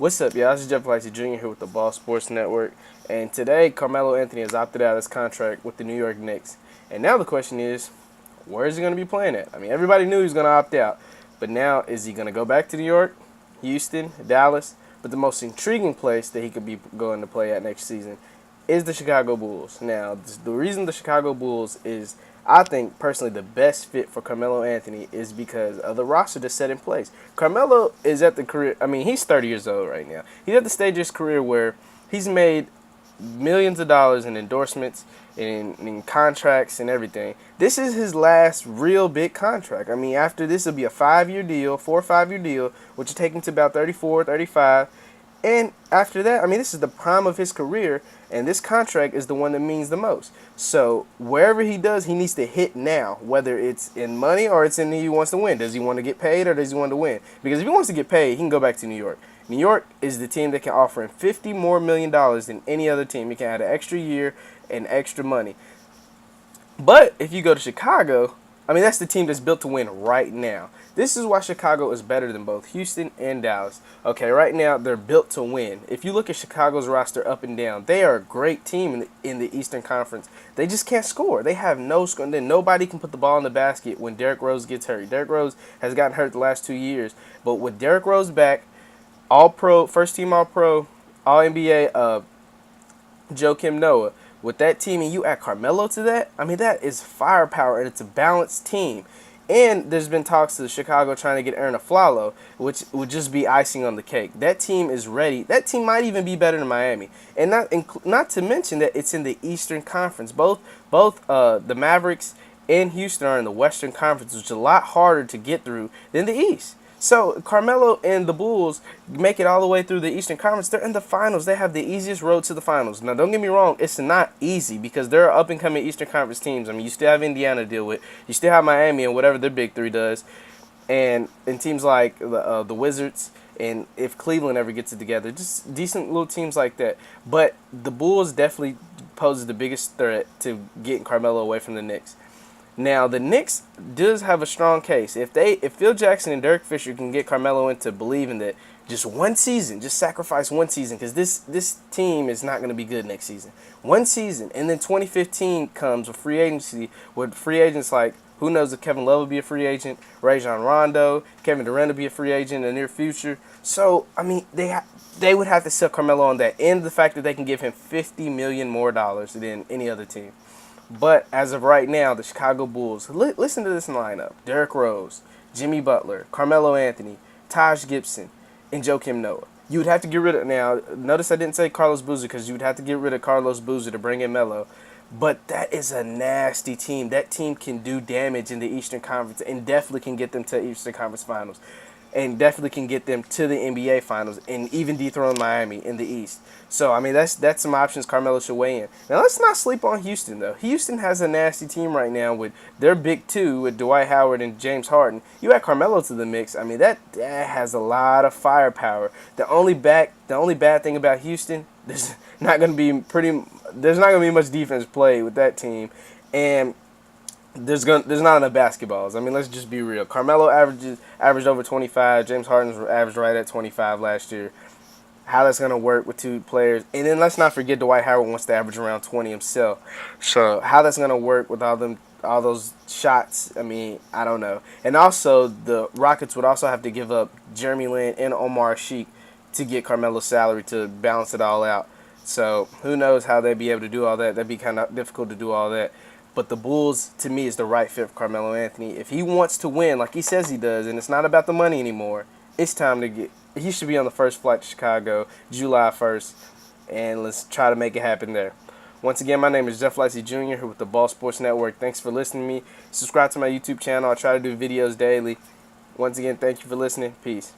What's up, y'all? This is Jeff Lacey Jr. here with the Ball Sports Network. And today, Carmelo Anthony has opted out of his contract with the New York Knicks. And now the question is, where is he going to be playing at? I mean, everybody knew he was going to opt out. But now, is he going to go back to New York, Houston, Dallas? But the most intriguing place that he could be going to play at next season is the Chicago Bulls. Now, the reason the Chicago Bulls is, I think, personally the best fit for Carmelo Anthony is because of the roster that's set in place. Carmelo is at the career, I mean, he's 30 years old right now. He's at the stage of his career where he's made millions of dollars in endorsements, in contracts and everything. This is his last real big contract. I mean, after this, it'll be a 5-year deal, 4 or 5-year deal, which will take him to about 34, 35. And after that, I mean, this is the prime of his career, and this contract is the one that means the most. So wherever he does, he needs to hit now, whether it's in money or it's in he wants to win. Does he want to get paid or does he want to win? Because if he wants to get paid, he can go back to New York. New York is the team that can offer him $50 more million than any other team. He can add an extra year and extra money. But if you go to Chicago, I mean, that's the team that's built to win right now. This is why Chicago is better than both Houston and Dallas. Okay, right now, they're built to win. If you look at Chicago's roster up and down, they are a great team in the Eastern Conference. They just can't score. They have no score. Then nobody can put the ball in the basket when Derrick Rose gets hurt. Derrick Rose has gotten hurt the last 2 years. But with Derrick Rose back, All-Pro, first-team All-Pro, All-NBA, Joakim Noah, with that team and you add Carmelo to that, I mean, that is firepower, and it's a balanced team. And there's been talks to Chicago trying to get Aaron Aflalo, which would just be icing on the cake. That team is ready. That team might even be better than Miami. And not to mention that it's in the Eastern Conference. Both the Mavericks and Houston are in the Western Conference, which is a lot harder to get through than the East. So Carmelo and the Bulls make it all the way through the Eastern Conference. They're in the finals. They have the easiest road to the finals. Now, don't get me wrong. It's not easy because there are up-and-coming Eastern Conference teams. I mean, you still have Indiana to deal with. You still have Miami and whatever their big three does. And teams like the Wizards, and if Cleveland ever gets it together, just decent little teams like that. But the Bulls definitely poses the biggest threat to getting Carmelo away from the Knicks. Now, the Knicks does have a strong case. If Phil Jackson and Derek Fisher can get Carmelo into believing that just one season, just sacrifice one season, because this team is not going to be good next season. One season, and then 2015 comes with free agency, with free agents like, who knows if Kevin Love will be a free agent, Rajon Rondo, Kevin Durant will be a free agent in the near future. So, I mean, they would have to sell Carmelo on that, and the fact that they can give him $50 million more than any other team. But as of right now, the Chicago Bulls, listen to this lineup: Derrick Rose, Jimmy Butler, Carmelo Anthony, Taj Gibson, and Joakim Noah. You would have to get rid of, now, notice I didn't say Carlos Boozer because you would have to get rid of Carlos Boozer to bring in Melo. But that is a nasty team. That team can do damage in the Eastern Conference and definitely can get them to Eastern Conference Finals. And definitely can get them to the NBA Finals and even dethrone Miami in the East. So, I mean, that's some options Carmelo should weigh in. Now, let's not sleep on Houston, though. Houston has a nasty team right now with their big two, with Dwight Howard and James Harden. You add Carmelo to the mix, I mean, that has a lot of firepower. The only bad thing about Houston, there's not going to be much defense played with that team. And there's not enough basketballs. I mean, let's just be real. Carmelo averaged over 25. James Harden's averaged right at 25 last year. How that's going to work with two players. And then let's not forget Dwight Howard wants to average around 20 himself. So how that's going to work with all those shots, I mean, I don't know. And also, the Rockets would also have to give up Jeremy Lin and Omar Sheik to get Carmelo's salary to balance it all out. So who knows how they'd be able to do all that. That'd be kind of difficult to do all that. But the Bulls, to me, is the right fit for Carmelo Anthony. If he wants to win, like he says he does, and it's not about the money anymore, it's time to he should be on the first flight to Chicago, July 1st, and let's try to make it happen there. Once again, my name is Jeff Lacey Jr. here with the Ball Sports Network. Thanks for listening to me. Subscribe to my YouTube channel. I try to do videos daily. Once again, thank you for listening. Peace.